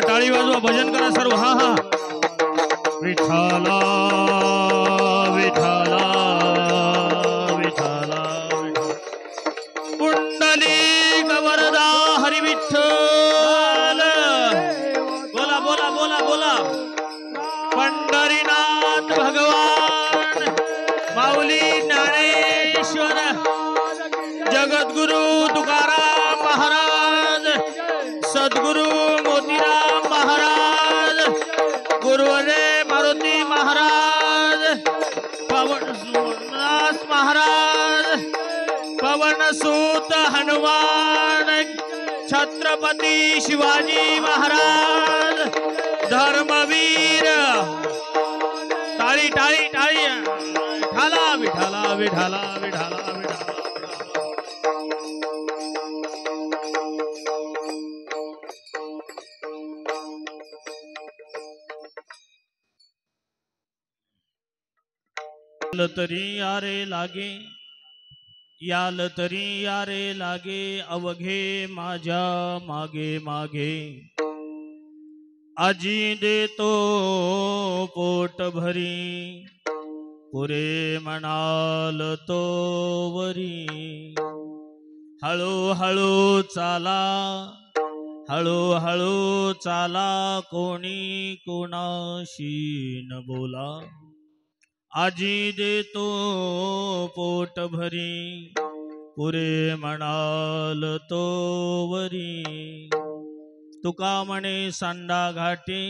टाळी वाजवा भजन करा सर्व हा हा विठ्ठला विठ्ठला विठ्ठला पुंडलिक वरदा हरी विठ्ठल बोला बोला बोला बोला पंढरीनाथ भगवान माऊली ज्ञानेश्वर जगद्गुरु तुकाराम महाराज सद्गुरु मोतीराम महाराज गुरुवरे मारुती महाराज पवनदास महाराज पवनसूत हनुमान छत्रपती शिवाजी महाराज धर्मवीर टाळी टाळी टाळी विठाला विठाला विठाला विठाला विठाला तरी यारे लागे याल तरी यारे लागे अवघे माझ्या मागे मागे आजी देतो पोट भरी पुरे म्हणाल तो वरी हळू हळू चाला हळू हळू चाला कोणी कोणाशी न बोला आजी देतो पोट भरी पुरे म्हणाल तो वरी तुका म्हणे सांडा घाटे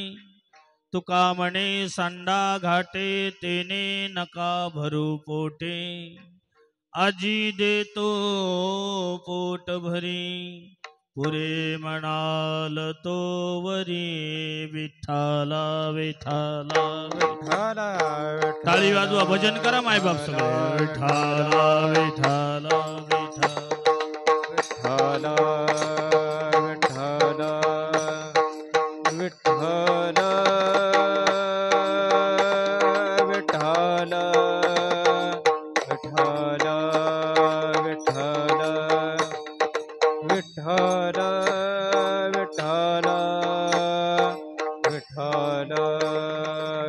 तुका म्हणे सांडा घाटे तेने नका भरू पोटे आजी देतो पोट भरी पुरे म्हणाल तो वरी विठ्ठला विठ्ठला विठ्ठला टाळी वाजवा भजन करा मायबाप सगळे विठ्ठला विठ्ठला विठ्ठला विठ्ठला विठ्ठला विठ्ठला विठ्ठला विठ्ठला विठ्ठला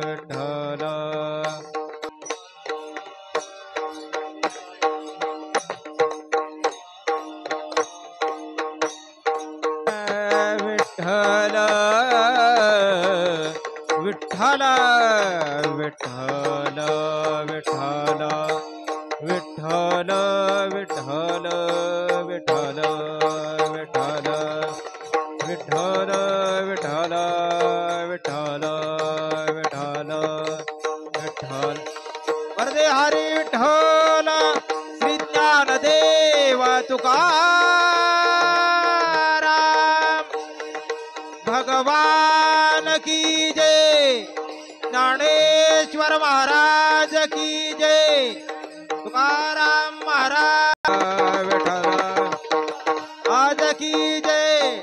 विठ्ठल विठ्ठल विठ्ठल विठ्ठल विठ्ठल विठ्ठल विठ्ठल विठ्ठल विठ्ठल विठ्ठल विठ्ठल विठ्ठल विठ्ठल विठ्ठल विठ्ठल विठ्ठल वरदे हरी विठ्ठल श्री ज्ञानदेव तुकाराम भगवान की जय ज्ञानेश्वर महाराज की जय तुकाराम महाराज विठ्ठल आज की जय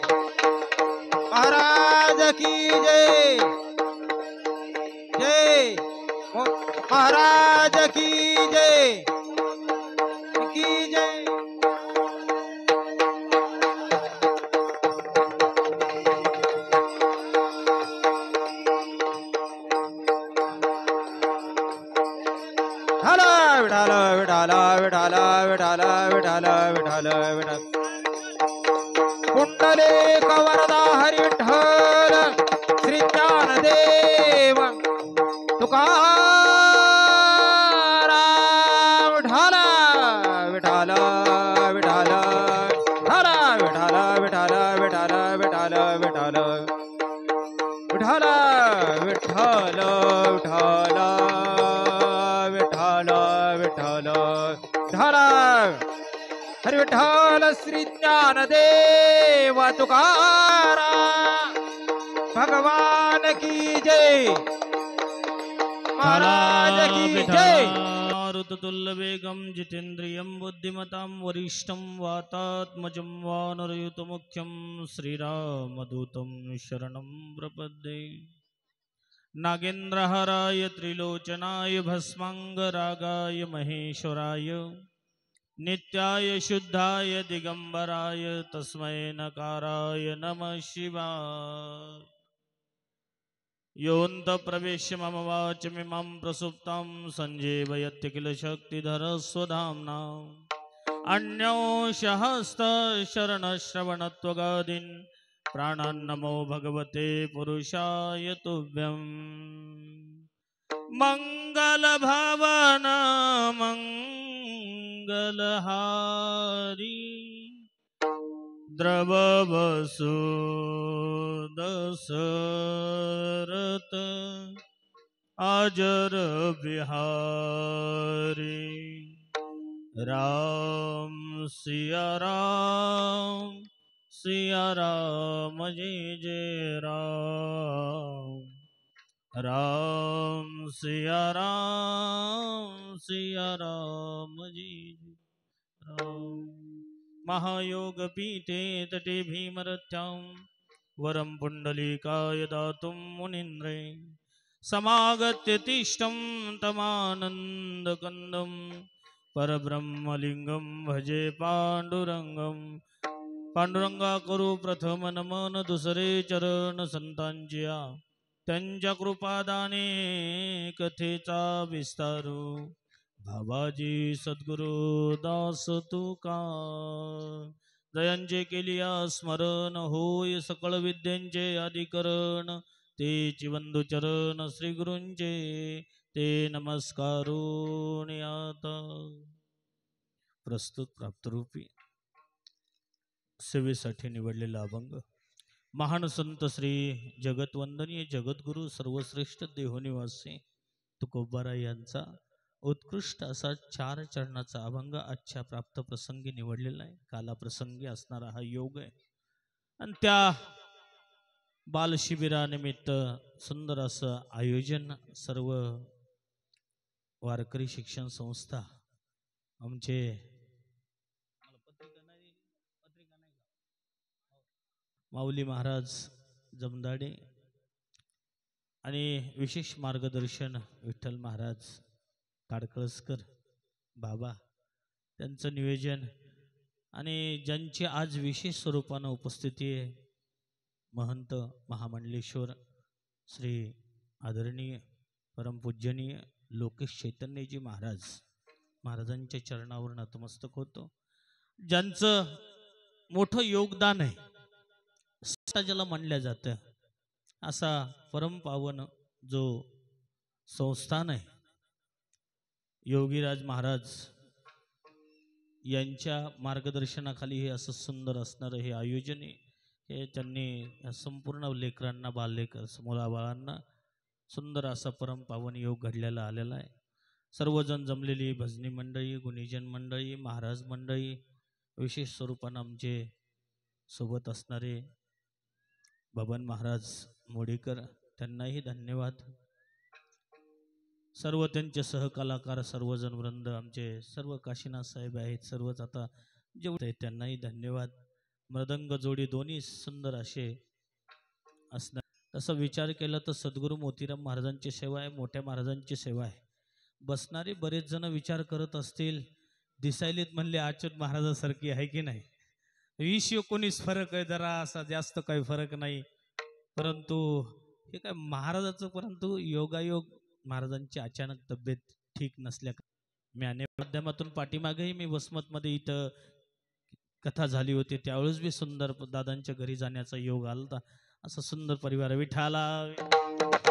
महाराज की जय जय महाराज की जय की जय विठाल विठाल विठाल विठाल विठाल विठाल विठाल पुंडलिक वरदा हरी विठ्ठल श्री ज्ञानदेव तुकाराम विठाल विठाल विठाल विठाल विठाल विठाल विठाल विठाल विठाल विठाल विठ्ठल विठाल विठाल विठाल विठाल हरि विठाल श्री ज्ञानदेव तुकाराम भगवान की जय महाराज की जय। मारुततुल्यवेगं जितेन्द्रियं बुद्धिमतां वरिष्ठं वातात्मजं वानरयुतमुख्यं श्रीरामदूतं शरणं प्रपद्ये। नागेन्द्रहाराय त्रिलोचनाय भस्मांगरागाय महेश्वराय नित्याय शुद्धाय दिगंबराय तस्मै नकाराय नमः शिवाय। योऽन्त प्रवेश्य मम वाचमिमां प्रसुप्तां सञ्जीवयत्य किल शक्तिधर स्वधाम्ना। अन्योंश्य हस्तशरणश्रवणत्वगादीन् प्राणान्नमो भगवते पुरुषाय तुभ्यम्। मंगलभावन मंगलहारी द्रववसु दशरथ अजर बिहारी। राम सिया राम जय जय राम। राम सिया राम जय जय राम। महायोग पीठे तटे भीमरथ्यां वरं पुंडलीकाय दातुं मुनीन्द्रे। समागत्य तिष्ठं तमानन्दकन्दं परब्रह्मलिंगं भजे पांडुरंगं। पांडुरंगा करू प्रथम नमन दुसरे चरण संतांच्या। त्यांच्या कृपादाने कथेचा विस्तारू बाबाजी सद्गुरु दास तुका। दयांचे केलिया स्मरण होय सकळ विद्यांचे अधिकरण। तेची वंदू चरण श्री गुरूंचे ते नमस्कारून आता। प्रस्तुत प्राप्तरूपी सेवेसाठी निवडलेला अभंग महान संत श्री जगतवंदनीय जगद्गुरु सर्वश्रेष्ठ देहोनिवासी तुकोबारा यांचा उत्कृष्ट असा 4 चरणाचा अभंग आजच्या प्राप्त प्रसंगी निवडलेला आहे। कालाप्रसंगी असणारा हा योग आहे आणि त्या बालशिबिरानिमित्त सुंदर असं आयोजन सर्व वारकरी शिक्षण संस्था आमचे माऊली महाराज जमदाडे आणि विशेष मार्गदर्शन विठ्ठल महाराज काडकळसकर बाबा त्यांचं नियोजन आणि ज्यांची आज विशेष स्वरूपानं उपस्थिती आहे महंत महामंडलेश्वर श्री आदरणीय परमपूजनीय लोकेश चैतन्यजी महाराजांच्या चरणावर नतमस्तक होतो। ज्यांचं मोठं योगदान आहे ज्याला म्हणल्या जातं असा परमपावन जो संस्थान आहे योगीराज महाराज यांच्या मार्गदर्शनाखाली हे असं सुंदर असणारं हे आयोजन आहे। हे त्यांनी संपूर्ण लेकरांना बाललेकर मुलाबाळांना सुंदर असा परमपावन योग घडलेला आलेला आहे। सर्वजण जमलेली भजनी मंडळी गुणीजन मंडळी महाराज मंडळी विशेष स्वरूपानं आमचे सोबत असणारे बबन महाराज मोडीकर त्यांनाही धन्यवाद। सर्व त्यांचे सहकलाकार सर्वजण वृंद आमचे सर्व काशीनाथ साहेब आहेत सर्वच आता जेवढे त्यांनाही धन्यवाद। मृदंग जोडी दोन्ही सुंदर असे असणार। तसं विचार केला तर सद्गुरू मोतीराम महाराजांची सेवा आहे मोठ्या महाराजांची सेवा आहे। बसणारे बरेच जण विचार करत असतील दिसायलीत म्हणले अच्युत महाराजासारखी आहे की नाही 20-19 फरक आहे जरा असा जास्त काही फरक नाही परंतु हे काय महाराजाचं परंतु योगायोग महाराजांची अचानक तब्येत ठीक नसल्या मी अनेक माध्यमातून पाठीमागेही मी वसमतमध्ये इथं कथा झाली होती त्यावेळेस बी सुंदर दादांच्या घरी जाण्याचा योग आला असा सुंदर परिवार विठाला विठाला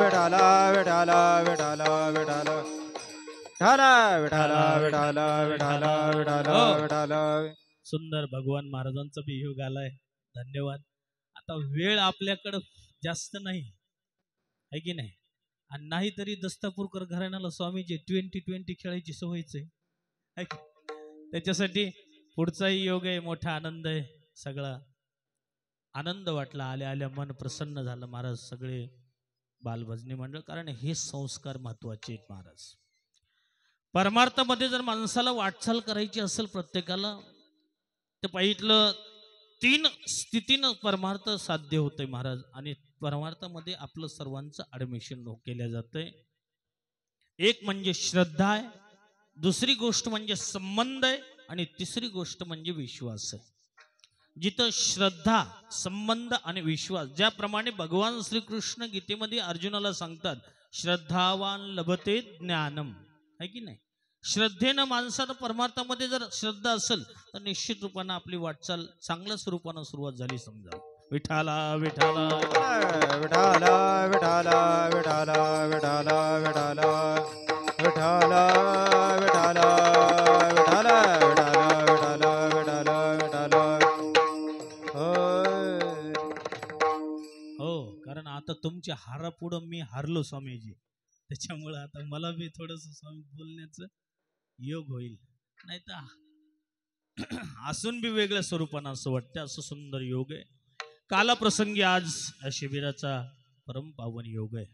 विठाला विठाला विठाला विठाला विठाला विठाला विठाला विठाला विठाला सुंदर भगवान महाराजांचा बी योग आलाय. धन्यवाद. आता वेळ आपल्याकडं जास्त नाही आहे की नाही, आणि नाही तरी दस्तापूरकर घराण्याला स्वामीजी 20-20 खेळायची सवयच आहे. त्याच्यासाठी पुढचाही योग आहे. मोठा आनंद आहे. सगळा आनंद वाटला. आल्या आल्या मन प्रसन्न झालं महाराज. सगळे बालभजनी मंडळ, कारण हे संस्कार महत्वाचे आहेत महाराज. परमार्थामध्ये जर माणसाला वाटचाल करायची असेल प्रत्येकाला, तर पहिलं 3 स्थितीनं परमार्थ साध्य होतंय महाराज. आणि परमार्थामध्ये आपलं सर्वांचं ऍडमिशन केल्या जातंय. एक म्हणजे श्रद्धा आहे, दुसरी गोष्ट म्हणजे संबंध आहे, आणि तिसरी गोष्ट म्हणजे विश्वास आहे. जिथं श्रद्धा, संबंध आणि विश्वास, ज्याप्रमाणे भगवान श्रीकृष्ण गीतेमध्ये अर्जुनाला सांगतात, श्रद्धावान लभते ज्ञानम, आहे की नाही. श्रद्धेनं माणसानं परमार्थामध्ये जर श्रद्धा असेल तर निश्चित रूपानं आपली वाटचाल चांगल्या स्वरूपानं सुरुवात झाली समजा. विठाला विठाला विठाला विठाला विठाला विठाला विठाला विठाला विठाला विठाला विठाला विठाला विठाला. हो, कारण आता तुमच्या हारापुढं मी हारलो स्वामीजी, त्याच्यामुळे आता मला बी थोडस स्वामी बोलण्याचं योग होईल. नाही तर असून बी वेगळ्या स्वरूपानं असं वाटतं. असं सुंदर योग आहे. काला प्रसंगी आज या शिबिराचा परम पावन योग आहे.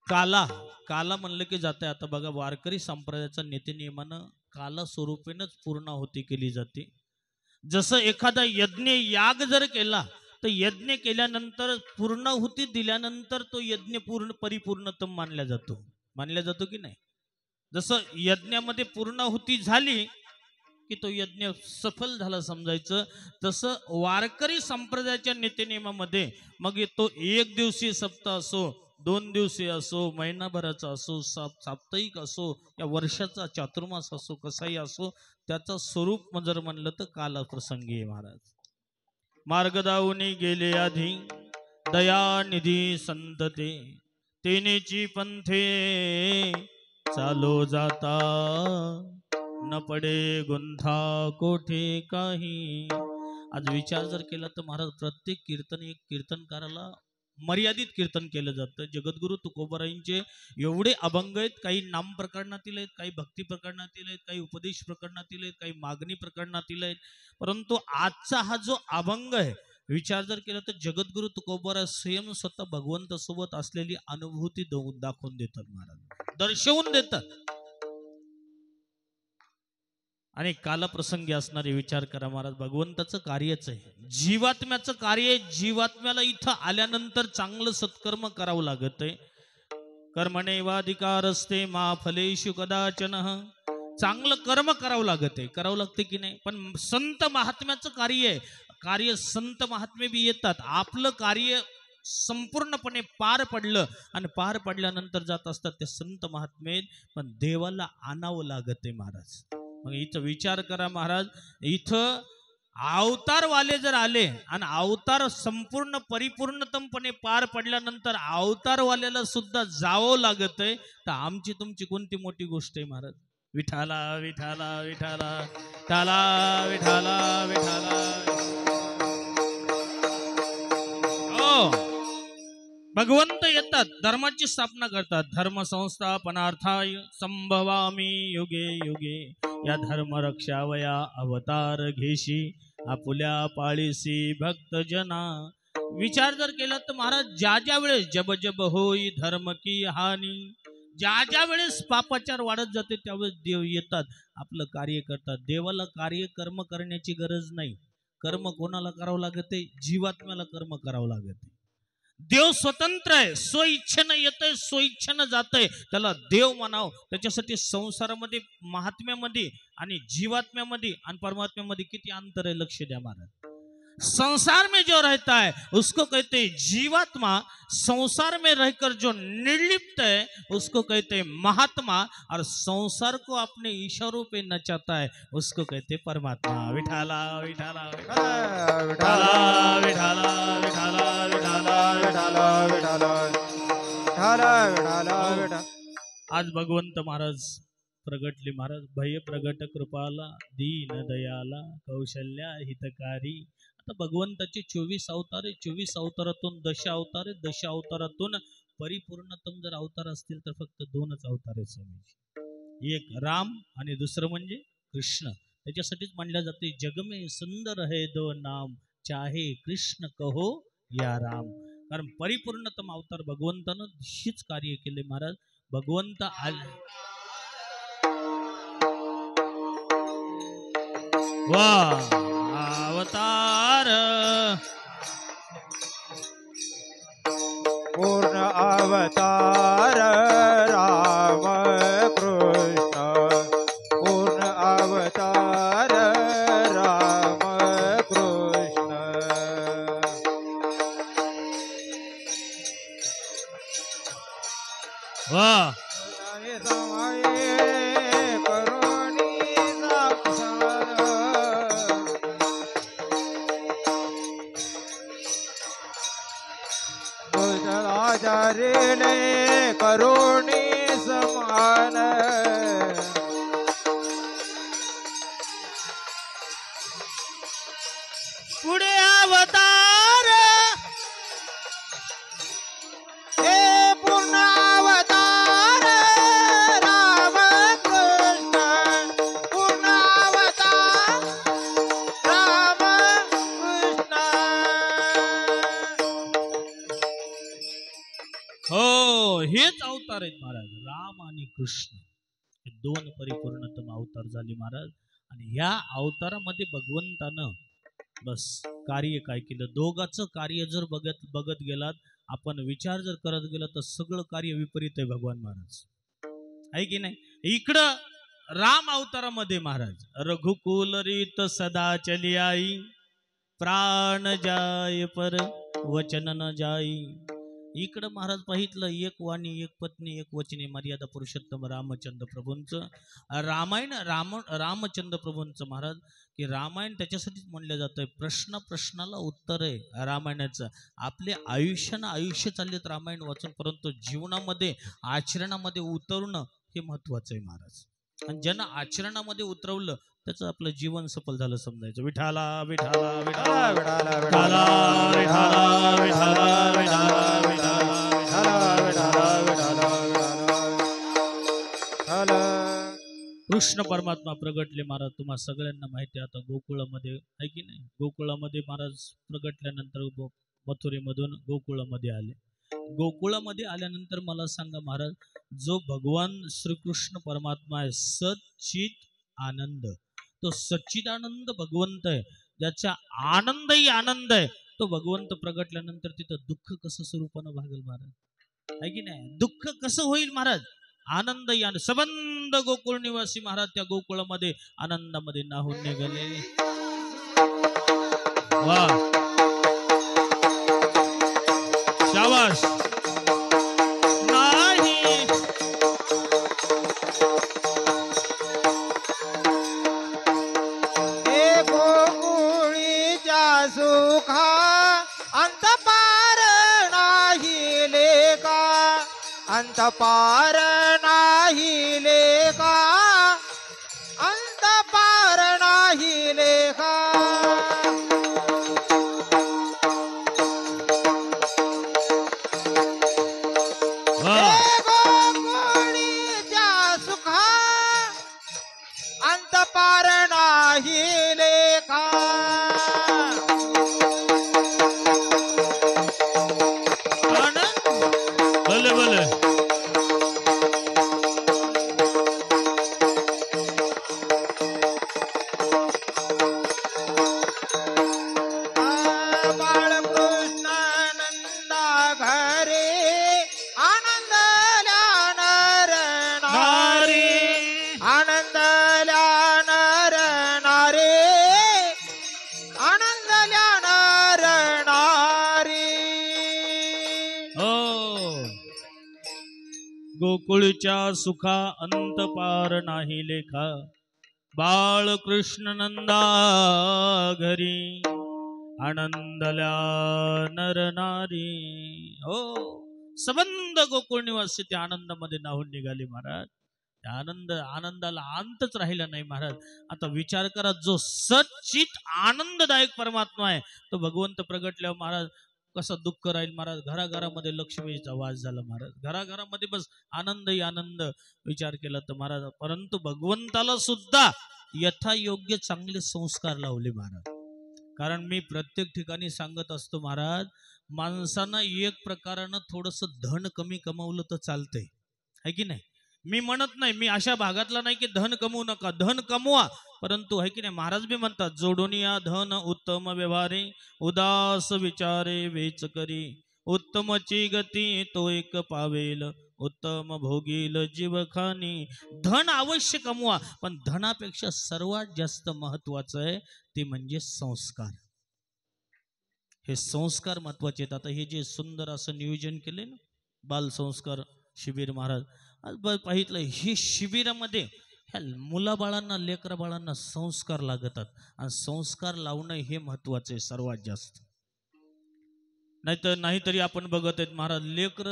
काला म्हणलं की जाते. आता बघा, वारकरी संप्रदायाचा नीतिनियमानं काला स्वरूपेनच पूर्णाहुती केली जाते. जसं एखादा यज्ञ याग जर केला तर यज्ञ केल्यानंतर पूर्णाहुती दिल्यानंतर तो यज्ञ परिपूर्णतम मानला जातो की नाही. जसं यज्ञामध्ये पूर्णाहुती झाली की तो यज्ञ सफल झाला समजायचं. तसं वारकरी संप्रदायाच्या नीतिनियमामध्ये मग तो 1 दिवसीय सप्ताह असो, 2 दिवसीय असो, महिनाभराचा असो, साप्ताहिक असो, या वर्षाचा चातुर्मास असो, कसाही असो, त्याचं स्वरूप जर म्हणलं तर काला प्रसंगी आहे महाराज. मार्गदाऊनी गेले आधी दयानिधी संतते, तेनेची पंथे चालो जाता, न पडे गुंथा कोठे काही. आज विचार जर केला तर महाराज, प्रत्येक कीर्तन एक कीर्तनकाराला मर्यादित कीर्तन केलं जातं. जगद्गुरु तुकोबारायांचे एवढे अभंग आहेत. काही नाम प्रकरणातील आहेत, काही भक्ती प्रकरणातील आहेत, काही उपदेश प्रकरणातील आहेत, काही मागणी प्रकरणातील आहेत. परंतु आजचा हा जो अभंग आहे, विचार जर केला तर जगद्गुरु तुकोबाराय स्वयं स्वतः भगवंतासोबत असलेली अनुभूती दाखवून देतात महाराज, दर्शवून देतात. आणि कालप्रसंगी असणारे विचार करा महाराज. भगवंताचं कार्यच आहे, जीवात्म्याचं कार्य आहे. जीवात्म्याला इथं आल्यानंतर चांगलं सत्कर्म करावं लागत आहे. कर्मणेवाधिकार असते मा फलेषु कदाचन. चांगलं कर्म करावं लागते की नाही. पण संत महात्म्याचं कार्य आहे. संत महात्मे बी येतात, आपलं कार्य संपूर्णपणे पार पडलं आणि पार पडल्यानंतर जात असतात ते संत महात्मे. पण देवाला आणावं लागत आहे महाराज. मग इथं विचार करा महाराज, इथं अवतारवाले जर आले आणि अवतार संपूर्ण परिपूर्णतमपणे पार पडल्यानंतर अवतारवाल्याला सुद्धा जावं लागत आहे, तर आमची तुमची कोणती मोठी गोष्ट आहे महाराज. विठाला विठाला विठाला विठाला विठाला विठाला. भगवंत येतात, धर्माची स्थापना करतात. धर्म संस्थापनार्थाय संभवामी युगे युगे, या धर्म रक्षावया अवतार घेशी, आपुल्या पाळीसी भक्त जना. विचार जर केला तर महाराज, ज्या ज्या वेळेस जब जब होई धर्म की हानी, ज्या वेळेस पापाचार वाढत जाते त्यावेळेस देव येतात, आपलं कार्य करतात. देवाला कार्य कर्म करण्याची गरज नाही. कर्म कोणाला करावं लागते? जीवात्म्याला कर्म करावं लागते. देव स्वतंत्र आहे, स्वइच्छेनं येतंय, स्वइच्छेनं जातंय, त्याला देव म्हणावं. त्याच्यासाठी संसारामध्ये, महात्म्यामध्ये आणि जीवात्म्यामध्ये आणि परमात्म्यामध्ये किती अंतर आहे लक्ष द्या महाराज. संसार में जो रहता है उसको कहते हैं जीवात्मा, संसार में रहकर जो निर्लिप्त है उसको कहते हैं महात्मा, और संसार को अपने इशारों पे नचाता है उसको कहते हैं परमात्मा. विठाला विठाला विठाला विठाला विठाला विठाला विठाला विठाला विठाला. आज भगवंत महाराज प्रगटले महाराज. भय प्रगट कृपाला दीन दयाला कौशल्या हितकारी. आता भगवंताचे 24 अवतार आहे. 24 अवतारातून दश अवतार आहे. दश अवतारातून परिपूर्णतम जर अवतार असतील तर फक्त 2च अवतार आहेत स्वामीजी. एक राम आणि दुसरं म्हणजे कृष्ण. त्याच्यासाठीच म्हणल्या जाते जगमे सुंदर है दो नाम, चाहे कृष्ण कहो या राम. कारण परिपूर्णतम अवतार भगवंतानं हीच कार्य केले महाराज. भगवंत वा अवतार पूर्ण अवतार राम कृष्ण, पूर्ण अवतार राम कृष्ण. वा आचार्यने करुणी समान. पुढे अवतार हे पूर्ण अवतार राम कृष्ण, पूर्ण अवतार राम कृष्ण. हो हेच अवतार आहेत महाराज. राम आणि कृष्ण हे 2 परिपूर्णतम अवतार झाले महाराज. आणि ह्या अवतारामध्ये भगवंतानं बस कार्य काय केलं. दोघांचं कार्य जर बघत गेलात, आपण विचार जर करत गेला तर सगळं कार्य विपरीत आहे भगवान महाराज. आहे की नाही. इकडं राम अवतारामध्ये महाराज रघुकुल रीत सदा चली आई, प्राण जाय पर वचन न जाई. इकडं महाराज पाहितलं एक वाणी एक पत्नी एक वचने मर्यादा पुरुषोत्तम रामचंद्र प्रभूंचं. रामचंद्र प्रभूंचं महाराज की रामायण त्याच्यासाठीच म्हणलं जातं प्रश्नाला उत्तर आहे रामायणाचं. आपले आयुष्य चाललेत रामायण वाचून, परंतु जीवनामध्ये आचरणामध्ये उतरणं हे महत्वाचं आहे महाराज. आणि ज्यांना आचरणामध्ये उतरवलं त्याचं आपलं जीवन सफल झालं समजायचं. विठाला विठाला विठाला विठाला विठाला विठाला विठाला विठाला. कृष्ण परमात्मा प्रगटले महाराज. तुम्हाला सगळ्यांना माहिती आहे आता गोकुळामध्ये आहे की नाही. गोकुळामध्ये महाराज प्रगटल्यानंतर मथुरेमधून गोकुळामध्ये आले. गोकुळामध्ये आल्यानंतर मला सांगा महाराज, जो भगवान श्रीकृष्ण परमात्मा आहे सच्चित आनंद, तो सच्चिदानंद भगवंत आहे, ज्याचा आनंदही आनंद आहे, तो भगवंत प्रगटल्यानंतर तिथं दुःख कसं स्वरूपानं भागेल महाराज. आहे की नाही. दुःख कसं होईल महाराज. आनंद यान सबंध गोकुळ निवासी महाराज त्या गोकुळामध्ये आनंदामध्ये नाहून निघाले. वा शाबाश. नाही हे गोकुळीच्या सुखा अंत पार नाही लेका, अंत पार नाही लेका, अंत पार नाही लेका. हे गोकुळीच्या सुखा अंत पार नाही लेका. भले भले. बाळकृष्ण नंदा घरे आनंदल्या नर नारी, आनंदल्या नर नारी, आनंदल्या नर नारी. हो गोकुळच्या सुखा अंत पार नाही लेखा, बाळकृष्ण नंदा घरी आनंदल्या नर नारी. हो सबंध गोकुळ निवासी त्या आनंदामध्ये नाहून निघाले महाराज. त्या आनंदाला अंतच राहिला नाही महाराज. आता विचार करा, जो सच्चित आनंददायक परमात्मा आहे तो भगवंत प्रगटल्यावर महाराज कसं दुःख राहील महाराज. घराघरामध्ये लक्ष्मीचा वास झाला महाराज, घराघरामध्ये बस आनंदही आनंद. विचार केला तर महाराज, परंतु भगवंताला सुद्धा यथायोग्य चांगले संस्कार लावले महाराज. कारण मी प्रत्येक ठिकाणी सांगत असतो महाराज, माणसानं एक प्रकारानं थोडस धन कमी कमवलं तर चालतंय, है की नाही. मी म्हणत नाही, मी अशा भागातला नाही की धन कमवू नका, धन कमवा, परंतु है की नाही महाराज बी म्हणतात, जोडोनिया धन उत्तम व्यवहारे, उदास विचारे वेच करी, उत्तमची गती तो एक पावेल, उत्तम भोगील जीव खानी. धन अवश्य कमवा, पण धनापेक्षा सर्वात जास्त महत्वाचं आहे ते म्हणजे संस्कार. हे संस्कार महत्वाचे आहेत. आता हे जे सुंदर असं नियोजन केले ना, बाल संस्कार शिबिर महाराज, आज पाहितलं हे शिबिरामध्ये ह्या मुलाबाळांना, लेकरा बाळांना संस्कार लागतात, आणि संस्कार लावणं हे महत्वाचं आहे सर्वात जास्त. नाहीतरी आपण बघत आहेत महाराज, लेकर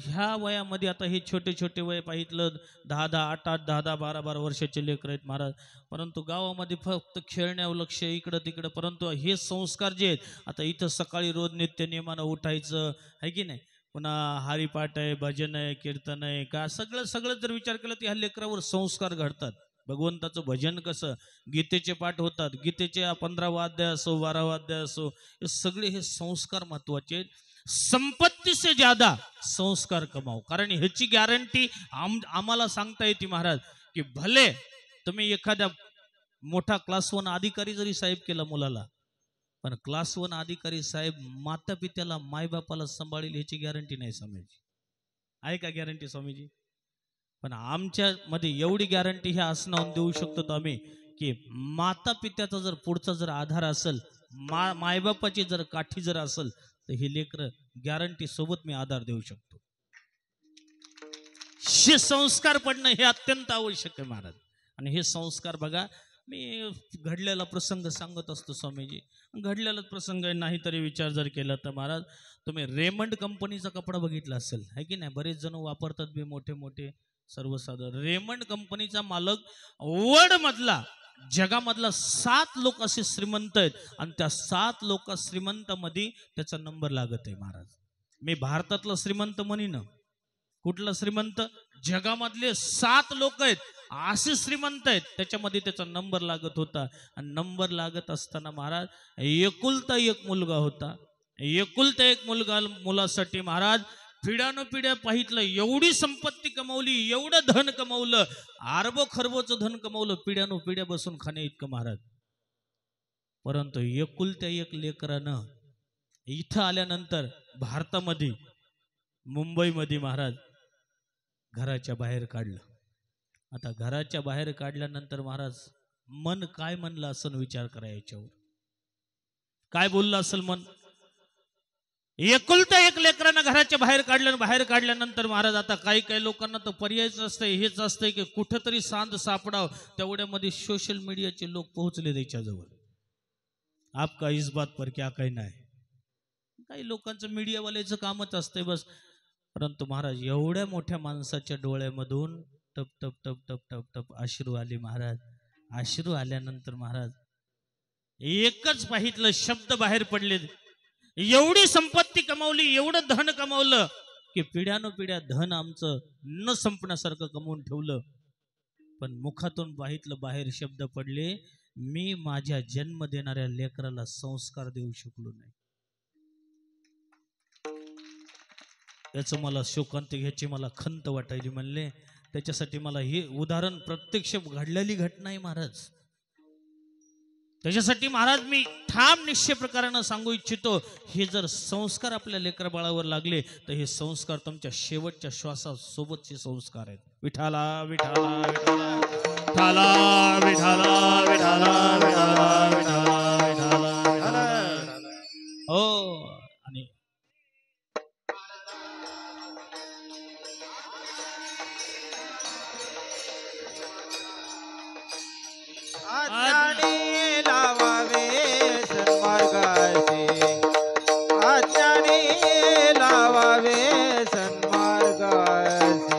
ह्या वयामध्ये, आता हे छोटे छोटे वय पाहितलं 10-10, 8-8, 10-10, 12-12 वर्षाचे लेकर आहेत महाराज, परंतु गावामध्ये फक्त खेळण्यावर लक्ष, इकडं तिकडं. परंतु हे संस्कार जे आहेत, आता इथं सकाळी रोज नित्य नियमानं उठायचं, आहे की नाही, पुन्हा हरिपाठ आहे, भजन आहे, कीर्तन आहे, का सगळं जर विचार केला तर ह्या लेकरावर संस्कार घडतात. भगवंताचं भजन कसं, गीतेचे पाठ होतात, गीतेचे 15वा अध्याय असो, 12वा अध्याय असो, हे सगळे हे संस्कार महत्वाचे आहेत. संपत्ती से ज्यादा संस्कार कमाव. कारण ह्याची गॅरंटी आम्हाला सांगता येते महाराज, की भले तुम्ही एखाद्या मोठा क्लास 1 अधिकारी जरी साहेब केला मुलाला, पण क्लास 1 अधिकारी साहेब माता पित्याला, मायबापाला सांभाळेल ह्याची गॅरंटी नाही स्वामीजी. आहे का गॅरंटी स्वामीजी? पण आमच्या मध्ये एवढी गॅरंटी ह्या असणं देऊ शकतो आम्ही, की माता पित्याचा जर पुढचा जर आधार असेल, मायबापाची जर काठी जर असेल, तर हे लेकर गॅरंटी सोबत मी आधार देऊ शकतो. हे संस्कार पडणं हे अत्यंत आवश्यक आहे महाराज. आणि हे संस्कार बघा, मी घडलेला प्रसंग सांगत असतो स्वामीजी, घडलेला प्रसंग नाही तरी विचार जर केला तर महाराज, तुम्ही रेमंड कंपनीचा कपडा बघितला असेल, है की नाही, बरेच जण वापरतात बी, मोठे मोठे सर्वसाधारण. रेमंड कंपनीचा मालक वर्ल्ड मधला, जगामधला 7 लोक असे श्रीमंत आहेत, आणि त्या 7 लोक श्रीमंतामध्ये त्याचा नंबर लागत आहे महाराज. मी भारतातला श्रीमंत म्हणीन, कुठला श्रीमंत, जगामधले 7 लोक आहेत असे श्रीमंत आहेत, त्याच्यामध्ये त्याचा नंबर लागत होता. आणि नंबर लागत असताना महाराज, एकुलता एक मुलगा होता. एकुलता एक मुलासाठी महाराज पिढ्यानपिढ्या पाहितलं, एवढी संपत्ती कमवली, एवढं धन कमवलं, अरबो खरबोचं धन कमवलं, पिढ्यानपिढ्या बसून खाणे इतकं महाराज. परंतु एकुलत्या एक लेकरानं इथं आल्यानंतर भारतामध्ये, मुंबईमध्ये महाराज घराच्या बाहेर काढलं. आता घराच्या बाहेर काढल्यानंतर महाराज मन काय म्हणलं असं विचार करा, याच्यावर काय बोललं असेल मन. एकुलता एक लेकरांना घराच्या बाहेर काढल्यानंतर महाराज, आता काही लोकांना तर पर्यायच असतंय, हेच असतंय की कुठंतरी सांद सापडाव, तेवढ्यामध्ये सोशल मीडियाचे लोक पोहोचले त्याच्याजवळ. आपका इस बात पर क्या कहना है, काही लोकांचं मीडियावाल्याचं कामच असतंय बस. परंतु महाराज, एवढ्या मोठ्या माणसाच्या डोळ्यामधून टप टप टप टप टप टप अश्रू आले महाराज. अश्रू आल्यानंतर महाराज एकच पाहितलं शब्द बाहेर पडले, एवढी संपत्ती कमावली, एवढं धन कमावलं, की पिढ्यानपिढ्या धन आमचं न संपण्यासारखं कमवून ठेवलं. पण मुखातून पाहितलं बाहेर शब्द पडले, मी माझ्या जन्म देणाऱ्या लेकराला संस्कार देऊ शकलो नाही. याचं मला शोकांत घ्यायची मला खंत वाटायली. म्हणले त्याच्यासाठी मला हे उदाहरण प्रत्यक्ष घडलेली घटना आहे महाराज. त्याच्यासाठी महाराज मी ठाम निश्चय प्रकारानं सांगू इच्छितो, हे जर संस्कार आपल्या लेकर बाळावर लागले तर हे संस्कार तुमच्या शेवटच्या श्वासासोबतचे संस्कार आहेत. विठाला विठाला विठाला विठाला विठाला विठाला विठाला विठाला. हो, आणि अज्ञानी लावावे सन्मार्गाचे, अज्ञानी लावावे सन्मार्गाचे.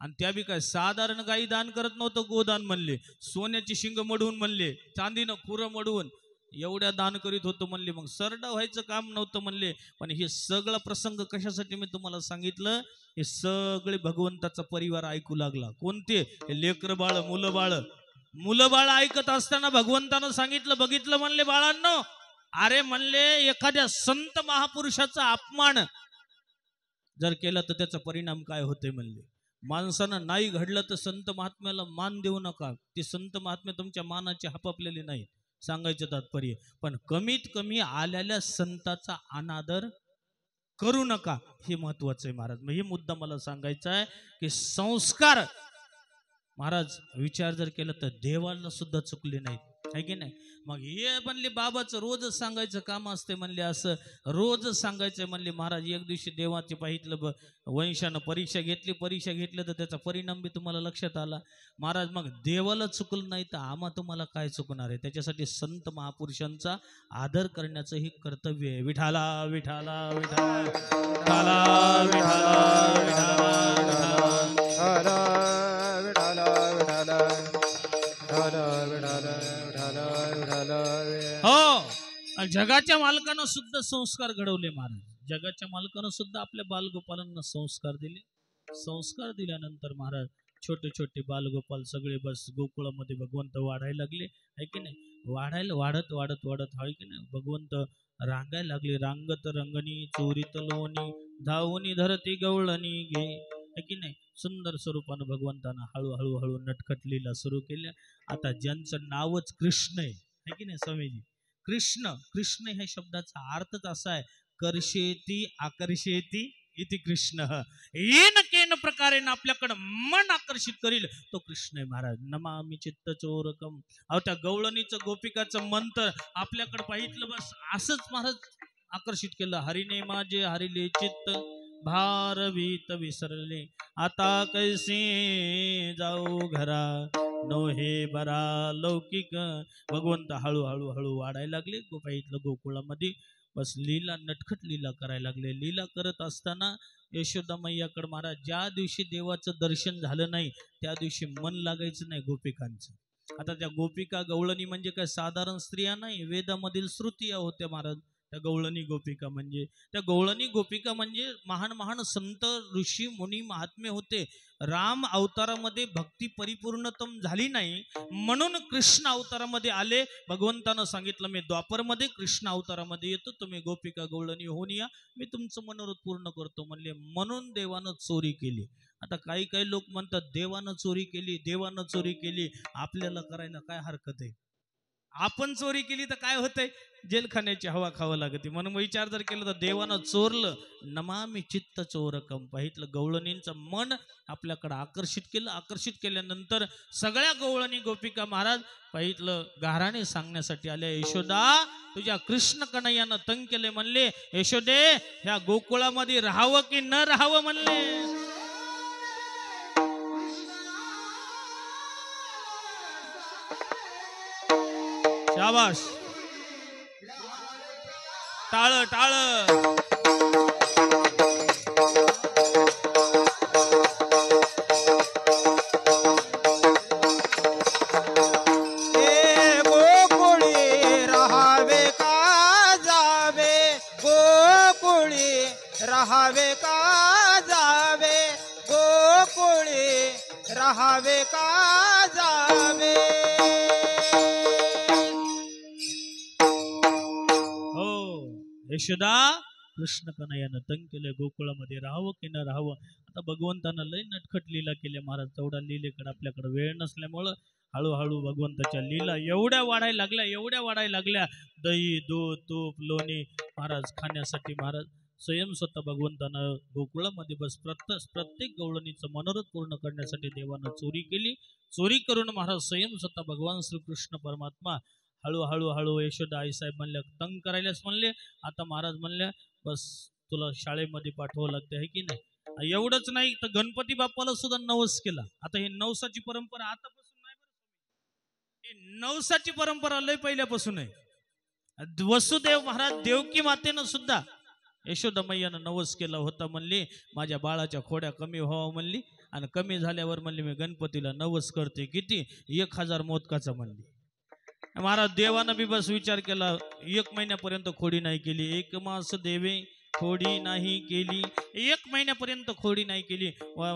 आणि त्या बी काय साधारण गाई दान करत नव्हतं, गोदान म्हणले, सोन्याची शिंग मडवून म्हणले, चांदीनं खुरं मडवून एवढ्या दान करीत होतो म्हणले. मग सरडा व्हायचं काम नव्हतं म्हणले. पण हे सगळं प्रसंग कशासाठी मी तुम्हाला सांगितलं, हे सगळे भगवंताचा परिवार ऐकू लागला. कोणते? हे लेकर बाळ, मुलं बाळ ऐकत असताना भगवंतानं सांगितलं, बघितलं म्हणले बाळांनो, अरे म्हणले एखाद्या संत महापुरुषाचा अपमान जर केला तर त्याचा परिणाम काय होते म्हणले. माणसानं नाही घडलं तर संत महात्म्याला मान देऊ नका. ते संत महात्मे तुमच्या मानाचे हपापलेले नाही, सांगायचं तात्पर्य. पण कमीत कमी आलेल्या संताचा अनादर करू नका, हे महत्वाचं आहे महाराज. मग हे मुद्दा मला सांगायचा आहे की संस्कार महाराज विचार जर केला तर देवाला सुद्धा चुकले नाहीत, आहे की नाही. मग हे म्हणले बाबाचं रोजच सांगायचं काम असते म्हणले, असं रोजच सांगायचं म्हणले. महाराज एक दिवशी देवाचे पाहितलं वंशानं परीक्षा घेतली तर त्याचा परिणाम बी तुम्हाला लक्षात आला. महाराज मग देवाला चुकलं नाही तर आम्हा तुम्हाला काय चुकणार आहे. त्याच्यासाठी संत महापुरुषांचा आदर करण्याचं हे कर्तव्य आहे. विठाला विठाला विठाला विठाला विठाला हो. जगाच्या मालकानं सुद्धा संस्कार घडवले महाराज. जगाच्या मालकानं सुद्धा आपल्या बालगोपालांना संस्कार दिले. संस्कार दिल्यानंतर महाराज छोटे छोटे बालगोपाल सगळे बस गोकुळामध्ये भगवंत वाढायला लागले, आहे की नाही. वाढत आहे की नाही. भगवंत रांगायला लागले. रांगत रंगणी चोरीत लोणी धावणी धरती गवळणी घे, आहे की नाही. सुंदर स्वरूपानं भगवंतानं हळूहळू नटखट लीला सुरू केल्या. आता ज्यांचं नावच कृष्ण आहे की नाही स्वामीजी. कृष्ण ह्या शब्दाचा अर्थच असा आहे, कर्षेती आकर्षेती इति कृष्ण. येन केन प्रकारे आपल्याकडं मन आकर्षित करील तो कृष्ण आहे महाराज. नमामि चित्त चोरकम. अहो त्या गवळणीचं गोपिकाचं मंत्र आपल्याकडे पाहितलं बस असंच महाराज आकर्षित केलं. हरिने माझे हरिले चित्त भारवीत विसरले, आता कैसे जाऊ घरा नोहे बरा लौकिक. भगवंत हळूहळू वाढायला लागले गोपाईतलं गोकुळामध्ये. बस लीला नटखट लीला करायला लागले. लीला करत असताना यशोदा मैयाकडे महाराज ज्या दिवशी देवाचं दर्शन झालं नाही त्या दिवशी मन लागायचं नाही गोपिकांचं. आता त्या गोपिका गवळणी म्हणजे काय साधारण स्त्रिया नाही, वेदामधील श्रुतिया होत्या महाराज. त्या गवळणी गोपिका म्हणजे महान संत ऋषी मुनी महात्मे होते. राम अवतारामध्ये भक्ती परिपूर्णतम झाली नाही म्हणून कृष्ण अवतारामध्ये आले. भगवंतानं सांगितलं मी द्वापरमध्ये कृष्ण अवतारामध्ये येतो, तुम्ही गोपिका गवळणी होऊन या, मी तुमचं मनोरथ पूर्ण करतो म्हणले. म्हणून देवानं चोरी केली. आता काही लोक म्हणतात देवानं चोरी केली, आपल्याला करायला काय हरकत आहे. आपण चोरी केली तर काय होतंय, जेलखान्याची हवा खावं लागते. म्हणून विचार जर केला तर देवानं चोरलं. नमामि चित्त चोरकम. पाहितलं गवळणींचं मन आपल्याकडे आकर्षित केल्यानंतर सगळ्या गवळणी गोपिका महाराज पाहितलं गाराने सांगण्यासाठी आल्या, यशोदा तुझ्या कृष्ण कन्हैयानं तंग केले म्हणले. यशोदे ह्या गोकुळामध्ये राहावं की न राहावं म्हणले. शाबाश, टाळ टाळ. गोकुळी राहावे का जावे, गोकुळी राहावे का जावे, गोकुळी राहावे का जावे. यशोदा कृष्ण कन्हैयानं तंग केलं, गोकुळामध्ये राहावं की न राहावं. आता भगवंतानं लय नटखट लीला केल्या महाराज. तेवढा लीलेकडे आपल्याकडे वेळ नसल्यामुळं हळूहळू भगवंताच्या लीला एवढ्या वाढायला लागल्या. दही दूध तूप लोणी महाराज खाण्यासाठी महाराज स्वयं स्वतः भगवंतानं गोकुळामध्ये बस प्रत्येक गवळणीचं मनोरथ पूर्ण करण्यासाठी देवानं चोरी केली. चोरी करून महाराज स्वयं स्वतः भगवान श्रीकृष्ण परमात्मा हळूहळू यशोदा आईसाहेब म्हणल्या तंग करायलाच म्हणले. आता महाराज म्हणल्या बस तुला शाळेमध्ये पाठवावं लागते, आहे की नाही. एवढंच नाही तर गणपती बाप्पाला सुद्धा नवस केला. आता ही नवसाची परंपरा आतापासून नाही बरं, ही नवसाची परंपरा लय पहिल्यापासून आहे. वसुदेव महाराज देवकी मातेनं सुद्धा यशोदा मैयानं नवस केला होता. म्हणली माझ्या बाळाच्या खोड्या कमी व्हावं म्हणली आणि कमी झाल्यावर म्हणले मी गणपतीला नवस करते किती 1000 मोदकाचा म्हणली. महाराज देवानं बी बस विचार केला 1 महिन्यापर्यंत खोडी नाही केली. 1 मास देवे खोडी नाही केली, 1 महिन्यापर्यंत खोडी नाही केली.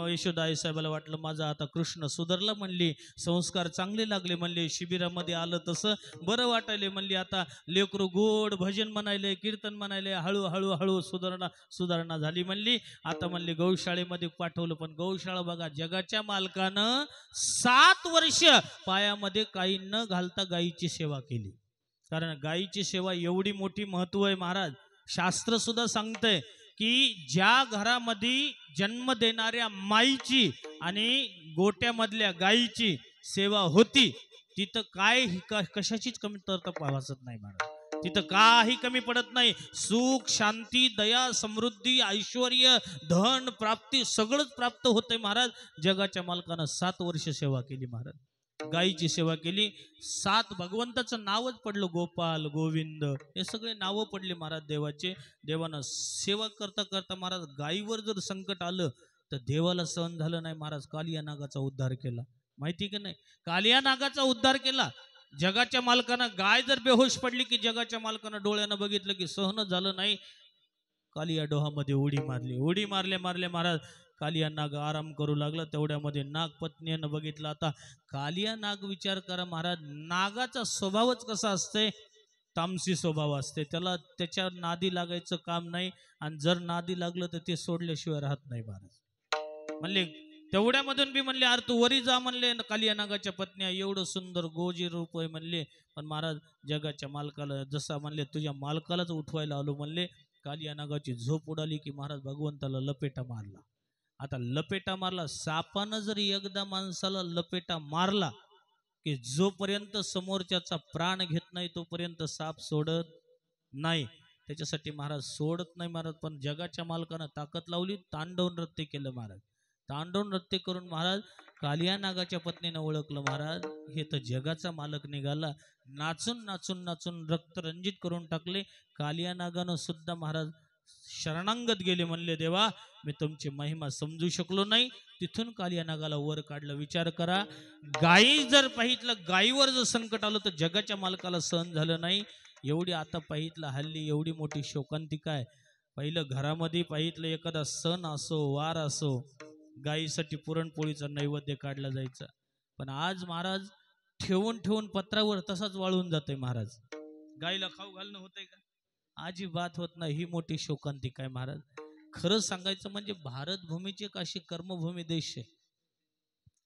यशोदा आई साहेबाला वाटलं माझा आता कृष्ण सुधारला म्हणली, संस्कार चांगले लागले म्हणले, शिबिरामध्ये आलं तसं बरं वाटायले म्हणली. आता लेकरू गोड भजन म्हणायले, कीर्तन म्हणायले, हळूहळू हळू सुधारणा झाली म्हणली. आता म्हणले गौशाळेमध्ये पाठवलं. पण गौशाळा बघा, जगाच्या मालकानं 7 वर्ष पायामध्ये काही न घालता गायीची सेवा केली. कारण गायीची सेवा एवढी मोठी महत्व आहे महाराज. शास्त्र सुद्धा सांगतंय की ज्या घरामध्ये जन्म देणाऱ्या माईची आणि गोट्यामधल्या गायीची सेवा होती तिथं काय कशाचीच कमतरता भासत नाही महाराज. तिथं काही कमी पडत नाही. सुख, शांती, दया, समृद्धी, ऐश्वर्य, धन, प्राप्ती सगळंच प्राप्त होतंय महाराज. जगाच्या मालकानं 7 वर्ष सेवा केली महाराज, गायीची सेवा केली. 7 भगवंताचं नावच पडलं, गोपाल, गोविंद, हे सगळे नावं पडले महाराज देवाचे. देवानं सेवा करता करता महाराज गायीवर जर संकट आलं तर देवाला सहन झालं नाही महाराज. कालिया नागाचा उद्धार केला, माहिती की नाही? कालिया नागाचा उद्धार केला. जगाच्या मालकानं गाय जर बेहोश पडली की जगाच्या मालकानं डोळ्यानं बघितलं की सहन झालं नाही, कालिया डोहामध्ये उडी मारले महाराज. कालिया नाग आराम करू लागला. तेवढ्यामध्ये नागपत्नीनं बघितलं. आता कालिया नाग, विचार करा महाराज, नागाचा स्वभावच कसा असते, तामसी स्वभाव असते. त्याला त्याच्या नादी लागायचं काम नाही, आणि जर नादी लागलं तर ते सोडल्याशिवाय राहत नाही महाराज. म्हणले तेवढ्यामधून बी म्हणले अरे तू वरी जा म्हणले. कालिया नागाच्या पत्नी एवढं सुंदर गोजी रूप आहे म्हणले. पण महाराज जगाच्या मालकाला जसा म्हणले तुझ्या मालकालाच उठवायला आलो म्हणले. कालिया नागाची झोप उडाली की महाराज भगवंताला लपेटा मारला. आता लपेटा मारला, सापानं जर एकदा माणसाला लपेटा मारला की जोपर्यंत समोरच्याचा प्राण घेत नाही तोपर्यंत साप सोडत नाही. त्याच्यासाठी महाराज सोडत नाही महाराज. पण जगाच्या मालकानं ताकद लावली, तांडव नृत्य केलं महाराज. तांडव नृत्य करून महाराज कालिया नागाच्या पत्नीनं ओळखलं महाराज हे तर जगाचा मालक निघाला. नाचून नाचून नाचून रक्तरंजित करून टाकले. कालिया नागानं सुद्धा महाराज शरणांगत गेले. म्हणले देवा मी तुमची महिमा समजू शकलो नाही. तिथून कालिया नागाला वर काढलं. विचार करा, गायी जर पाहितलं, गायीवर जर संकट आलं तर जगाच्या मालकाला सहन झालं नाही. एवढी आता पाहितलं हल्ली एवढी मोठी शोकांतिका आहे. पहिलं घरामध्ये पाहितलं एखादा सण असो वार असो गायीसाठी पुरणपोळीचा नैवेद्य काढला जायचा. पण आज महाराज ठेवून ठेवून पत्रावर तसाच वाळून जातोय महाराज. गायीला खाऊ घालणं होतंय का? अजिबात होत नाही. ही मोठी शोकांतिका आहे महाराज. खरं सांगायचं म्हणजे भारत भूमीची एक अशी कर्मभूमी देश आहे.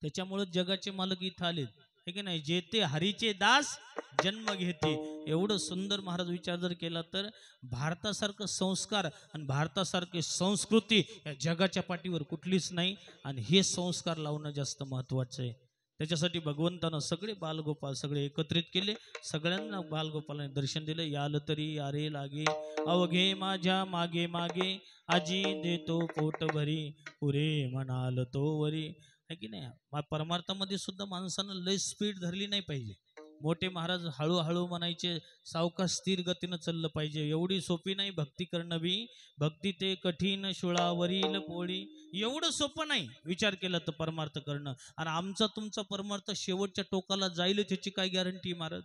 त्याच्यामुळे जगाचे मालक इथं आलेत, हे की नाही? जेते हरीचे दास जन्म घेते. एवढं सुंदर महाराज विचार जर केला तर भारतासारखं संस्कार आणि भारतासारखी संस्कृती या जगाच्या पाठीवर कुठलीच नाही. आणि हे संस्कार लावणं जास्त महत्वाचं आहे. त्याच्यासाठी भगवंतानं सगळे बालगोपाल सगळे एकत्रित केले. सगळ्यांना बालगोपालाने दर्शन दिलं. याल तरी यारे लागे अवघे माझ्या मागे मागे आजी देतो पोट भरी पुरे म्हणाल तो वरी. है की नाही? परमार्थामध्ये सुद्धा माणसानं लय स्पीड धरली नाही पाहिजे. मोठे महाराज हळूहळू म्हणायचे, सावकाश स्थिर गतीनं चाललं पाहिजे. एवढी सोपी नाही भक्ती करणं बी. भक्ती ते कठीण शुळावरील पोळी, एवढं सोपं नाही विचार केला तर परमार्थ करणं. आणि आमचा तुमचा परमार्थ शेवटच्या टोकाला जाईल त्याची काय गॅरंटी महाराज?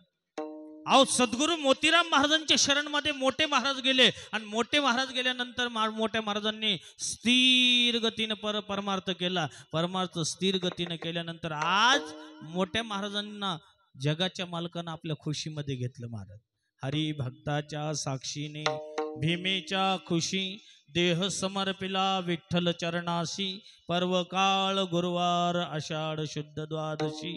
अहो सद्गुरू मोतीराम महाराजांच्या शरणमध्ये मोठे महाराज गेले आणि मोठे महाराज गेल्यानंतर मोठ्या महाराजांनी स्थिर गतीनं परमार्थ केला. परमार्थ स्थिर गतीनं केल्यानंतर आज मोठ्या महाराजांना जगाच्या मालकानं आपल्या खुशीमध्ये घेतलं महाराज. हरी भक्ताच्या साक्षीने भीमेच्या खुशी देह समर्पिला विठ्ठल चरणाशी. पर्व काळ गुरुवार आषाढ शुद्ध द्वादशी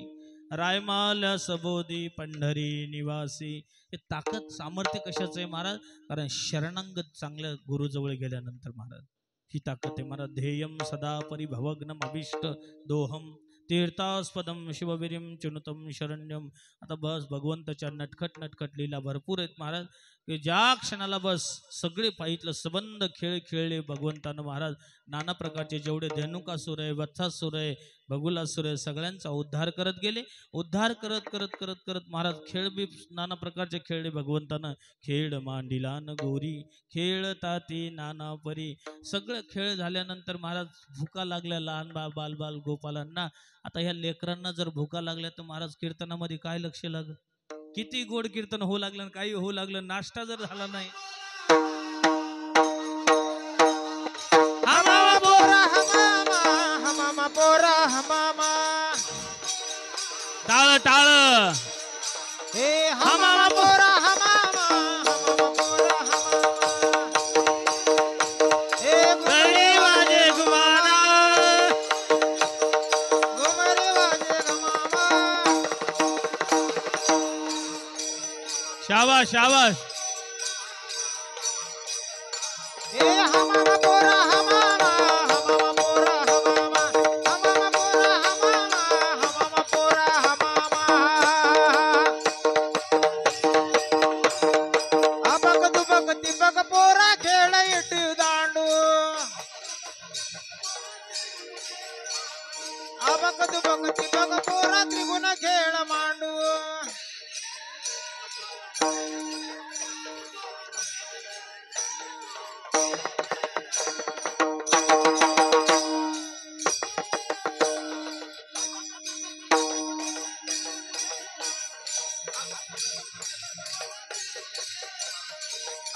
रायमाल सबोधी पंढरी निवासी. हे ताकद सामर्थ्य कशाचं आहे महाराज? कारण शरणांगत चांगल्या गुरुजवळ गेल्यानंतर महाराज ही ताकद आहे महाराज. ध्येयम सदा परिभवग्नम अभिष्ट दोहम तीर्थास्पदम शिववीर्यम चिनुतम शरण्यम. आता बस भगवंताच्या नटखट लीला भरपूर आहेत महाराज. की ज्या क्षणाला बस सगळे पाहितलं सबंध खेळ खेळले भगवंतानं महाराज. नाना प्रकारचे जेवढे धेनुकासुर आहे, वत्सासुर आहे, भगुलासुर आहे, सगळ्यांचा उद्धार करत गेले. उद्धार करत करत करत करत महाराज खेळ बी नाना प्रकारचे खेळले भगवंतानं. खेळ मांडिला न गोरी खेळता ते नाना परी. सगळं खेळ झाल्यानंतर महाराज भुका लागल्या लहान बाल बाल गोपालांना. आता ह्या लेकरांना जर भुका लागल्या तर महाराज कीर्तनामध्ये काय लक्ष लागलं? किती गोड कीर्तन होऊ लागलं, काही होऊ लागलं, नाश्ता जर झाला नाही. हमामा पोरा हमामा, हमामा पोरा हमामा. टाळ टाळ. हे हमामा पोरा हमामा, हमामा पोरा हमामा. हे घरी वाजे गुमाना. घुमरे वाजे गमामा. शाबाश शाबाश. हे हमामा पोरा हमामा, हमामा पोरा हमामा. हमामा पोरा हमामा, हमामा पोरा हमामा. अबक दुबक तिबक पोरा खेळ इटू दांडू. अबक दुबक तिबक पोरा त्रिगुण खेळ मांडू.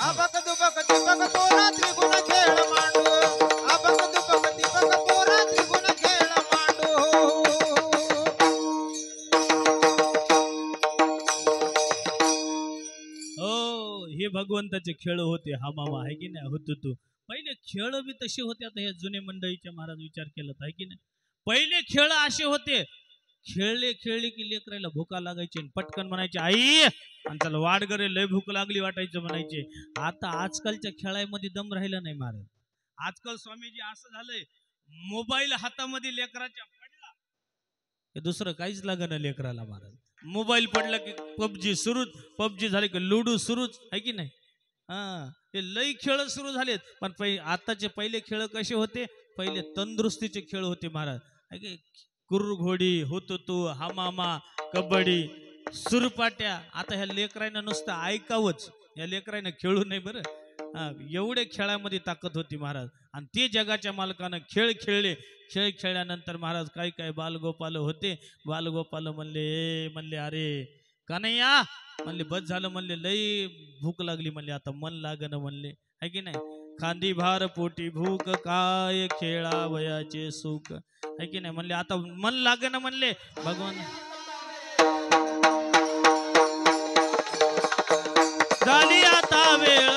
अबक दुबक तिबक पोरा त्रिगुण खेळ मांडू. अबक दुबक तिबक पोरा त्रिगुण खेळ मांडू. हो हे भगवंताचे खेळ होते. हा मामा आहे की नाही? होतो तू. पहिले खेळ बी तसे होते. आता हे जुने मंडळीचे महाराज विचार केला आहे की नाही? पहिले खेळ असे होते, खेळले खेळले की लेकरायला भूका लागायची आणि पटकन म्हणायचे आई आणि चला वाढ करे लय भूक लागली वाटायचं म्हणायचे. आता आजकालच्या खेळामध्ये दम राहिला नाही महाराज. आजकाल स्वामीजी असं झालंय, मोबाईल हातामध्ये लेकराच्या पडला हे दुसरं काहीच लागणार लेकराला महाराज. मोबाईल पडला की पबजी सुरूच, पबजी झाले की लुडू सुरूच आहे की नाही? हा हे लई खेळ सुरू झालेत. पण आताचे पहिले खेळ कसे होते? पहिले तंदुरुस्तीचे खेळ होते महाराज. कुरघोडी, हुतुतू, हमामा, कबड्डी, सुरपाट्या. आता ह्या लेकरांना नुसतं ऐकावंच, या लेकरांना खेळू नाही बरं. एवढे खेळामध्ये ताकद होती महाराज. आणि ते जगाच्या मालकानं खेळ खेळले. खेळ खेळल्यानंतर महाराज काय काय बालगोपाल होते. बालगोपाल म्हणले अरे कन्हैया म्हणले बस झालं म्हणले, लई भूक लागली म्हणले, आता मन लागणं म्हणले आहे की नाही? खांदी भार पोटी भूक काय खेळावयाचे सुख आहे की नाही? म्हणले आता मन लागणं म्हणले. भगवान झाली आता वेळ.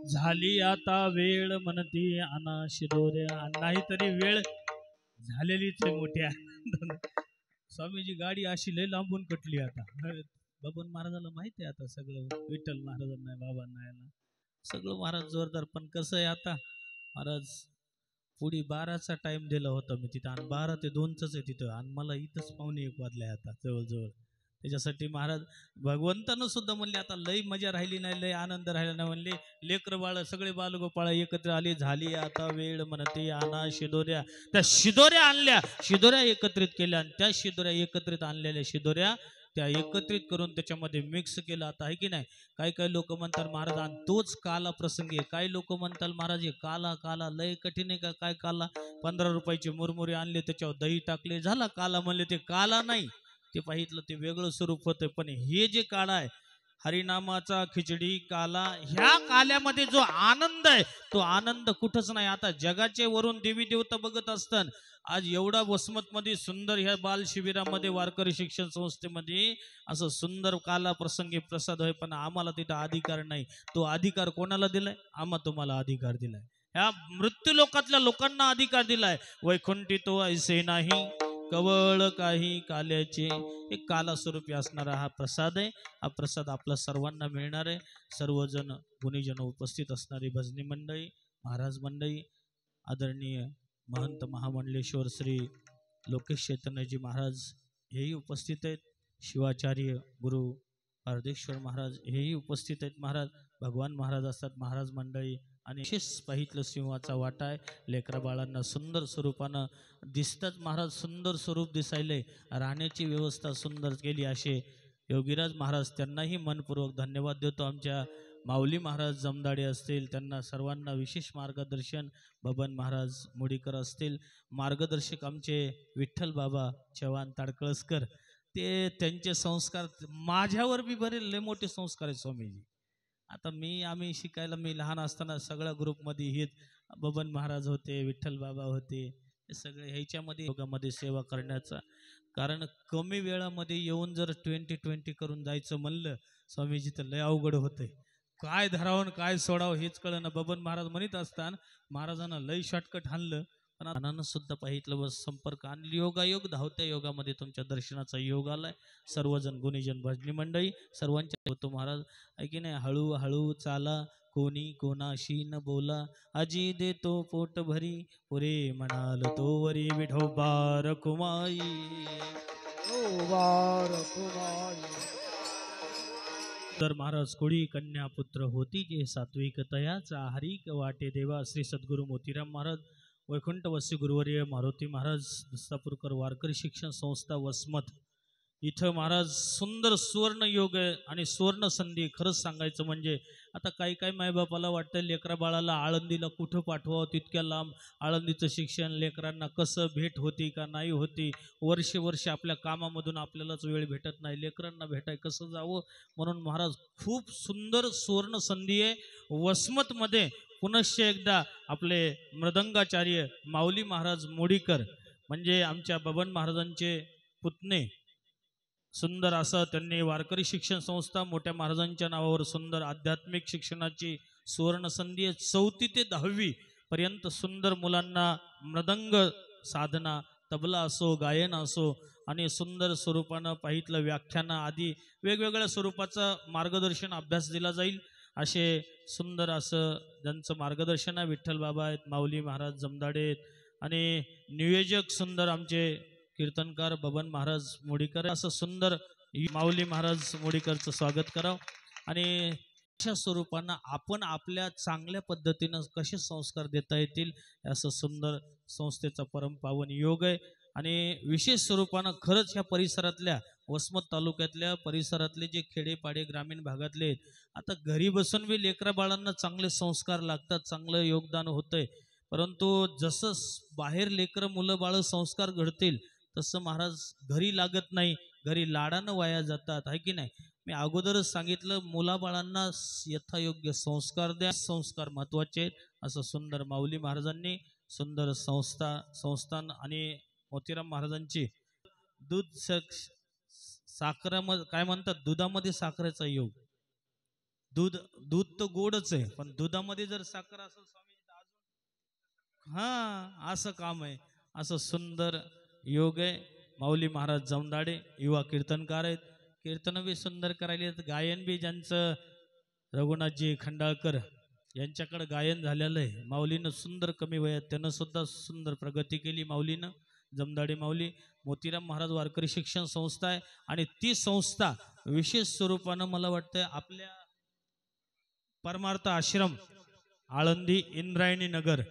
झाली आता वेळ म्हणती अना शिदोऱ्या. नाही तरी वेळ झालेलीच आहे मोठ्या. स्वामीजी गाडी अशी लय लांबून कटली आता. बबन महाराजाला माहिती आहे आता सगळं, विठ्ठल महाराजांना बाबांना याला सगळं महाराज जोरदार. पण कसं आहे आता महाराज पुढे 12चा टाइम दिला होता मी तिथं, आणि 12 ते 2च आहे तिथं, आणि मला इथंच पावणे 1 वाजले आता जवळजवळ. त्याच्यासाठी महाराज भगवंतानं सुद्धा म्हणले आता लई मजा राहिली नाही, लई आनंद राहिला नाही. म्हणले लेकर बाळ सगळे बालगोपाळ एकत्र आले. झाली आता वेळ म्हणते आणा शिदोऱ्या. त्या शिदोऱ्या आणल्या, शिदोऱ्या एकत्रित केल्या, आणि त्या शिदोऱ्या एकत्रित आणलेल्या शिदोऱ्या त्या एकत्रित करून त्याच्यामध्ये मिक्स केलं. आता आहे की नाही? काही काही लोक म्हणतात महाराज आणि तोच काला प्रसंग आहे. काही लोक म्हणतात महाराज हे काला काला लय कठीण आहे का काय? काला 15 रुपयाचे मुरमुरे आणले, त्याच्यावर दही टाकले, झाला काला. म्हणले ते काला नाही, ते पाहितलं ते वेगळं स्वरूप होतं. पण हे जे काळ आहे हरिनामाचा खिचडी काला, ह्या काल्यामध्ये जो आनंद आहे तो आनंद कुठंच नाही. आता जगाचे वरून देवी देवता बघत असतात. आज एवढा वसमत मध्ये सुंदर ह्या बाल शिबिरामध्ये वारकरी शिक्षण संस्थेमध्ये असं सुंदर काला प्रसंगी प्रसाद आहे, पण आम्हाला तिथं अधिकार नाही. तो अधिकार कोणाला दिलाय? आम्हा तुम्हाला अधिकार दिलाय. ह्या मृत्यू लोकातल्या लोकांना अधिकार दिलाय. वैकुंठी तो ऐसे नाही कवळ काही काल्याचे, एक काला स्वरूपी असणारा हा प्रसाद आहे. हा प्रसाद आपला सर्वांना मिळणार आहे. सर्वजण गुणीजन उपस्थित असणारी भजनी मंडळी, महाराज मंडळी, आदरणीय महंत महामंडलेश्वर श्री लोकेश चैतन्यजी महाराज हेही उपस्थित आहेत. शिवाचार्य गुरु पारदेश्वर महाराज हेही उपस्थित आहेत. महाराज भगवान महाराज असतात. महाराज मंडळी आणि विशेष पाहितलं सिंहाचा वाटा आहे. लेकरा बाळांना सुंदर स्वरूपानं दिसतात. महाराज सुंदर स्वरूप दिसायले, राहण्याची व्यवस्था सुंदर केली असे योगीराज महाराज, त्यांनाही मनपूर्वक धन्यवाद देतो. आमच्या माऊली महाराज जमदाडे असतील, त्यांना सर्वांना विशेष मार्गदर्शन बबन महाराज मुडीकर असतील, मार्गदर्शक आमचे विठ्ठल बाबा चव्हाण ताडकळसकर, ते त्यांचे संस्कार माझ्यावर बी बरे लय मोठे संस्कार आहेत स्वामीजी. आता आम्ही शिकायला, मी लहान असताना सगळ्या ग्रुपमध्ये हेच बबन महाराज होते, विठ्ठल बाबा होते, हे सगळे ह्याच्यामध्ये योगामध्ये सेवा करण्याचा. कारण कमी वेळामध्ये येऊन जर 20-20 करून जायचं म्हणलं स्वामीजी तर लय अवघड होते. काय धरावून काय सोडावं हेच कळलं. बबन महाराज म्हणत असताना महाराजांना लय शॉर्टकट हाणलं, पण आनंद सुद्धा पाहितलं व संपर्क आणि योगायोग धावत्या योगामध्ये तुमच्या दर्शनाचा योग आलाय. सर्वजण गुणीजन भजनी मंडळी सर्वांच्या होतो. महाराज ऐकी नाही, हळूहळू चाला, कोणी कोणाशी न बोला, आजी देतो पोट भरी, पुरे म्हणाल तो वरी विठोबार कुमाई. तर महाराज कोळी कन्या पुत्र होती जे सात्विक तयाचा हरिक वाटे देवा. श्री सद्गुरु मोतीराम महाराज, वैकुंठवासी गुरुवर्य मारुती महाराज, दस्तापूरकर वारकरी शिक्षण संस्था वसमत, इथं महाराज सुंदर सुवर्ण योग आहे आणि सुवर्ण संधी. खरंच सांगायचं म्हणजे आता काही मायबापाला वाटतं लेकरा बाळाला आळंदीला कुठं पाठवावं, तितक्या लांब आळंदीचं शिक्षण लेकरांना कसं भेट होती का नाही होती. वर्षे आपल्या कामामधून आपल्यालाच वेळ भेटत नाही, लेकरांना भेटाय कसं जावं. म्हणून महाराज खूप सुंदर सुवर्ण संधी आहे वसमतमध्ये. पुनश्च एकदा आपले मृदंगाचार्य माऊली महाराज मोडीकर म्हणजे आमच्या बबन महाराजांचे पुतणे, सुंदर असं त्यांनी वारकरी शिक्षण संस्था मोठ्या महाराजांच्या नावावर सुंदर आध्यात्मिक शिक्षणाची सुवर्ण संधी आहे. 4वी ते 10वी पर्यंत सुंदर मुलांना मृदंग साधना, तबला असो, गायन असो आणि सुंदर स्वरूपानं पाहितलं व्याख्यानं आदी वेगवेगळ्या स्वरूपाचं मार्गदर्शन अभ्यास दिला जाईल. असे सुंदर असं ज्यांचं मार्गदर्शन आहे विठ्ठल बाबा आहेत, माऊली महाराज जमदाडे आहेत आणि नियोजक सुंदर आमचे कीर्तनकार बबन महाराज मोडीकर. असं सुंदर माऊली महाराज मोडीकरचं स्वागत करावं आणि अशा स्वरूपानं आपण आपल्या चांगल्या पद्धतीनं कसे संस्कार देता येतील असं सुंदर संस्थेचा परमपावन योग आहे. आणि विशेष स्वरूपानं खरंच ह्या परिसरातल्या वसमत तालुक्यातल्या परिसरातले जे खेडेपाडे ग्रामीण भागातले आहेत, आता घरी बसून बी लेकरा बाळांना चांगले संस्कार लागतात, चांगलं योगदान होतंय. परंतु जसं बाहेर लेकरं मुलं बाळ संस्कार घडतील तसं महाराज घरी लागत नाही, घरी लाडानं वाया जातात, आहे की नाही. मी अगोदरच सांगितलं मुलाबाळांना यथायोग्य संस्कार द्या, संस्कार महत्वाचे आहेत. असं सुंदर माऊली महाराजांनी सुंदर संस्थान आणि मोतीराम महाराजांची दूध साखरामध्ये काय म्हणतात, दुधामध्ये साखरेचा योग. दूध तर गोडच आहे, पण दुधामध्ये जर साखर असेल स्वामी हा असं काम आहे. असं सुंदर योग आहे. माऊली महाराज जमदाडे युवा कीर्तनकार आहेत, कीर्तन बी सुंदर करायले, गायन बी ज्यांचं रघुनाथजी खंडाळकर यांच्याकडे गायन झालेलं आहे. माऊलीनं सुंदर कमी वयात त्यानं सुद्धा सुंदर प्रगती केली. माऊलीनं जमदाडे माऊली मोतीराम महाराज वारकरी शिक्षण संस्था आहे आणि ती संस्था विशेष स्वरूपानं मला वाटतं आपल्या परमार्थ आश्रम आळंदी इंद्रायणी नगर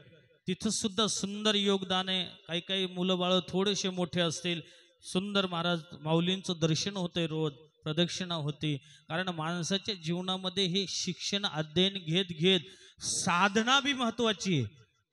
तिथं सुद्धा सुंदर योगदान आहे. काही मुलं बाळ थोडेसे मोठे असतील, सुंदर महाराज माऊलींचं दर्शन होतंय, रोज प्रदक्षिणा होती. कारण माणसाच्या जीवनामध्ये हे शिक्षण अध्ययन घेत साधना बी महत्वाची आहे.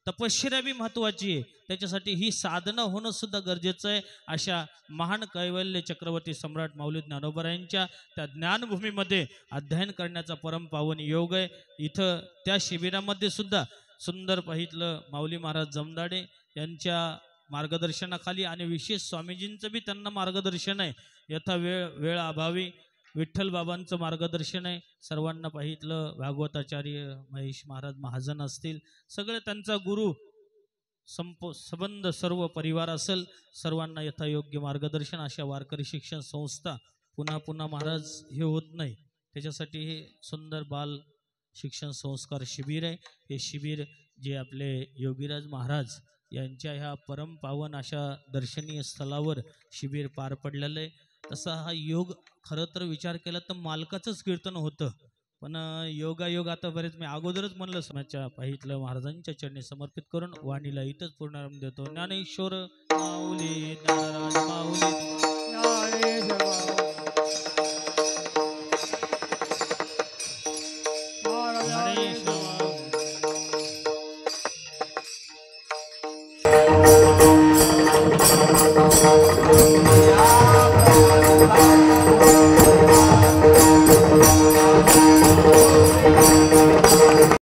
तपश्चर्या बी महत्वाची आहे. त्याच्यासाठी ही साधनं होणं सुद्धा गरजेचं आहे. अशा महान कैवल्य चक्रवर्ती सम्राट माऊली ज्ञानोबरायांच्या त्या ज्ञानभूमीमध्ये अध्ययन करण्याचा परम पावन योग आहे. इथं त्या शिबिरामध्ये सुद्धा सुंदर पाहितलं माऊली महाराज जमदाडे यांच्या मार्गदर्शनाखाली आणि विशेष स्वामीजींचं बी त्यांना मार्गदर्शन आहे. यथा वेळ अभावी विठ्ठल बाबांचं मार्गदर्शन आहे. सर्वांना पाहितलं भागवताचार्य महेश महाराज महाजन असतील, सगळे त्यांचा गुरु संबंध सर्व परिवार असेल, सर्वांना यथायोग्य मार्गदर्शन. अशा वारकरी शिक्षण संस्था पुन्हा पुन्हा महाराज हे होत नाही, त्याच्यासाठी हे सुंदर बाल शिक्षण संस्कार शिबिर आहे. हे शिबिर जे आपले योगीराज महाराज यांच्या ह्या परम पावन अशा दर्शनीय स्थळावर शिबिर पार पडलेलं आहे. तसा हा योग खरं तर विचार केला तर मालकाचंच कीर्तन होतं, पण योगायोग आता बरेच मी अगोदरच म्हणलं समाजच्या पाहितलं महाराजांच्या चरणी समर्पित करून वाणीला इथंच पूर्णारंभ देतो. ज्ञानेश्वर माऊली ज्ञानराज माऊली ज्ञानेश्वर